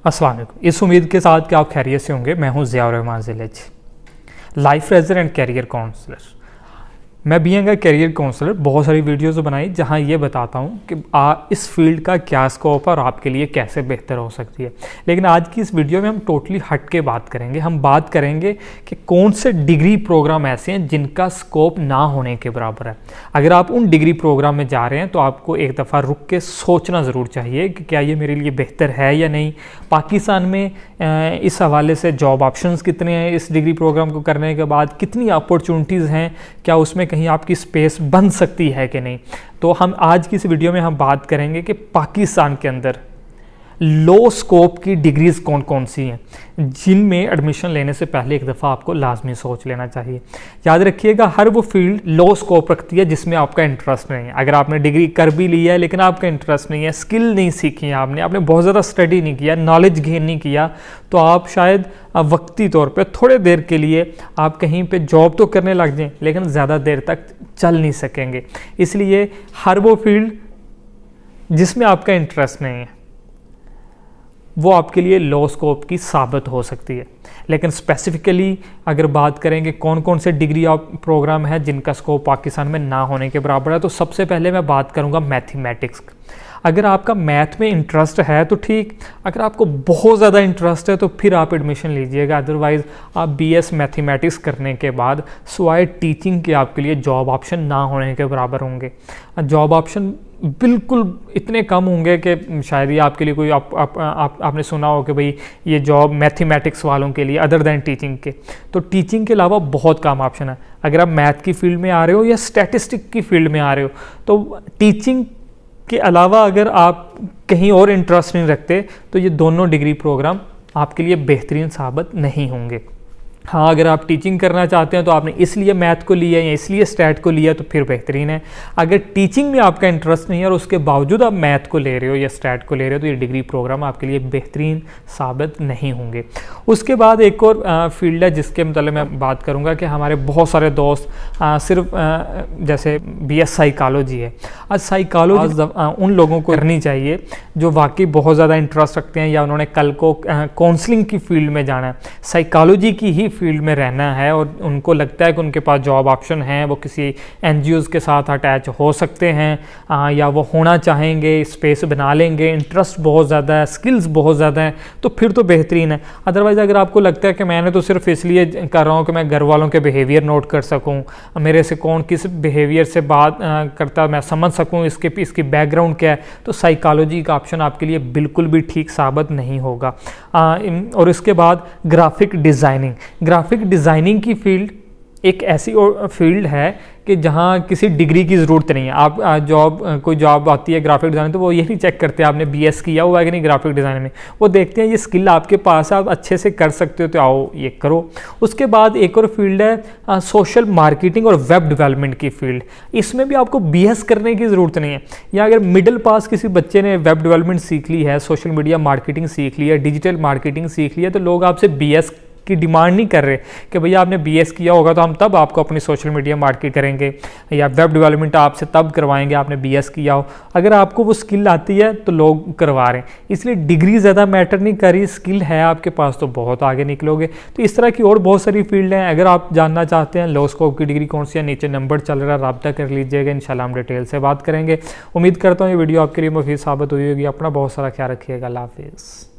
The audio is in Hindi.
अस्सलाम वालेकुम। इस उम्मीद के साथ कि आप खैरियत से होंगे, मैं हूं ज़ियाउर रहमान ज़िलेज, लाइफ रेजर एंड कैरियर काउंसलर। मैं बीइंग अ कैरियर काउंसलर बहुत सारी वीडियोस बनाई जहां ये बताता हूं कि इस फील्ड का क्या स्कोप है और आपके लिए कैसे बेहतर हो सकती है। लेकिन आज की इस वीडियो में हम टोटली हट के बात करेंगे। हम बात करेंगे कि कौन से डिग्री प्रोग्राम ऐसे हैं जिनका स्कोप ना होने के बराबर है। अगर आप उन डिग्री प्रोग्राम में जा रहे हैं तो आपको एक दफ़ा रुक के सोचना ज़रूर चाहिए कि क्या ये मेरे लिए बेहतर है या नहीं। पाकिस्तान में इस हवाले से जॉब ऑप्शंस कितने हैं, इस डिग्री प्रोग्राम को करने के बाद कितनी अपॉर्चुनिटीज़ हैं, क्या उसमें कहीं आपकी स्पेस बन सकती है कि नहीं। तो हम आज की इस वीडियो में हम बात करेंगे कि पाकिस्तान के अंदर लो स्कोप की डिग्रीज़ कौन कौन सी हैं जिनमें एडमिशन लेने से पहले एक दफ़ा आपको लाजमी सोच लेना चाहिए। याद रखिएगा, हर वो फील्ड लो स्कोप रखती है जिसमें आपका इंटरेस्ट नहीं है। अगर आपने डिग्री कर भी ली है लेकिन आपका इंटरेस्ट नहीं है, स्किल नहीं सीखी है, आपने बहुत ज़्यादा स्टडी नहीं किया, नॉलेज गेन नहीं किया, तो आप शायद वक्ती तौर पे थोड़े देर के लिए आप कहीं पे जॉब तो करने लग जाएं लेकिन ज़्यादा देर तक चल नहीं सकेंगे। इसलिए हर वो फील्ड जिसमें आपका इंटरेस्ट नहीं है वो आपके लिए लो स्कोप की साबित हो सकती है। लेकिन स्पेसिफिकली अगर बात करेंगे कौन कौन से डिग्री ऑफ प्रोग्राम है जिनका स्कोप पाकिस्तान में ना होने के बराबर है, तो सबसे पहले मैं बात करूंगा मैथमेटिक्स। अगर आपका मैथ में इंटरेस्ट है तो ठीक, अगर आपको बहुत ज़्यादा इंटरेस्ट है तो फिर आप एडमिशन लीजिएगा। अदरवाइज़ आप बीएस मैथमेटिक्स करने के बाद सिवाय टीचिंग के आपके लिए जॉब ऑप्शन ना होने के बराबर होंगे। जॉब ऑप्शन बिल्कुल इतने कम होंगे कि शायद ये आपके लिए कोई आपने सुना हो कि भाई ये जॉब मैथमेटिक्स वालों के लिए अदर दैन टीचिंग के, तो टीचिंग के अलावा बहुत कम ऑप्शन है। अगर आप मैथ की फील्ड में आ रहे हो या स्टैटिस्टिक की फील्ड में आ रहे हो तो टीचिंग के अलावा अगर आप कहीं और इंटरेस्ट नहीं रखते तो ये दोनों डिग्री प्रोग्राम आपके लिए बेहतरीन साबित नहीं होंगे। हाँ, अगर आप टीचिंग करना चाहते हैं तो आपने इसलिए मैथ को लिया या इसलिए स्टैट को लिया तो फिर बेहतरीन है। अगर टीचिंग में आपका इंटरेस्ट नहीं है और उसके बावजूद आप मैथ को ले रहे हो या स्टैट को ले रहे हो तो ये डिग्री प्रोग्राम आपके लिए बेहतरीन साबित नहीं होंगे। उसके बाद एक और फील्ड है जिसके मतलब मैं बात करूँगा कि हमारे बहुत सारे दोस्त सिर्फ जैसे BS साइकोलॉजी है। आज साइकोलॉजी उन लोगों को करनी चाहिए जो वाकई बहुत ज़्यादा इंटरेस्ट रखते हैं या उन्होंने कल को काउंसलिंग की फील्ड में जाना है, साइकोलॉजी की ही फील्ड में रहना है और उनको लगता है कि उनके पास जॉब ऑप्शन है, वो किसी NGOs के साथ अटैच हो सकते हैं या वो होना चाहेंगे, स्पेस बना लेंगे, इंटरेस्ट बहुत ज़्यादा है, स्किल्स बहुत ज़्यादा है, तो फिर तो बेहतरीन है। अदरवाइज़ अगर आपको लगता है कि मैंने तो सिर्फ इसलिए कर रहा हूँ कि मैं घर वालों के बिहेवियर नोट कर सकूँ, मेरे से कौन किस बिहेवियर से बात करता मैं समझ सकूँ, इसकी बैकग्राउंड क्या है, तो साइकोलॉजी का ऑप्शन आपके लिए बिल्कुल भी ठीक साबित नहीं होगा। और इसके बाद ग्राफिक डिज़ाइनिंग की फील्ड एक ऐसी फील्ड है कि जहाँ किसी डिग्री की ज़रूरत नहीं है। आप कोई जॉब आती है ग्राफिक डिज़ाइन तो वो ये नहीं चेक करते आपने BS किया हुआ है कि नहीं ग्राफिक डिज़ाइन में, वो देखते हैं ये स्किल आपके पास है, आप अच्छे से कर सकते हो तो आओ ये करो। उसके बाद एक और फील्ड है सोशल मार्केटिंग और वेब डेवलपमेंट की फील्ड। इसमें भी आपको BS करने की ज़रूरत नहीं है, या अगर मिडिल पास किसी बच्चे ने वेब डेवलपमेंट सीख ली है, सोशल मीडिया मार्केटिंग सीख ली है, डिजिटल मार्केटिंग सीख ली है, तो लोग आपसे BS की डिमांड नहीं कर रहे कि भैया आपने BS किया होगा तो हम तब आपको अपनी सोशल मीडिया मार्केट करेंगे या वेब डेवलपमेंट आपसे तब करवाएंगे आपने BS किया हो। अगर आपको वो स्किल आती है तो लोग करवा रहे हैं, इसलिए डिग्री ज़्यादा मैटर नहीं कर रही, स्किल है आपके पास तो बहुत आगे निकलोगे। तो इस तरह की और बहुत सारी फील्ड हैं। अगर आप जानना चाहते हैं लो स्कोप की डिग्री कौन सी है, नीचे नंबर चल रहा है, रब्ता कर लीजिएगा, इंशाल्लाह हम डिटेल से बात करेंगे। उम्मीद करता हूँ ये वीडियो आपके लिए मुफीद साबित हुई होगी। अपना बहुत सारा ख्याल रखिएगा। अल्लाह हाफिज़।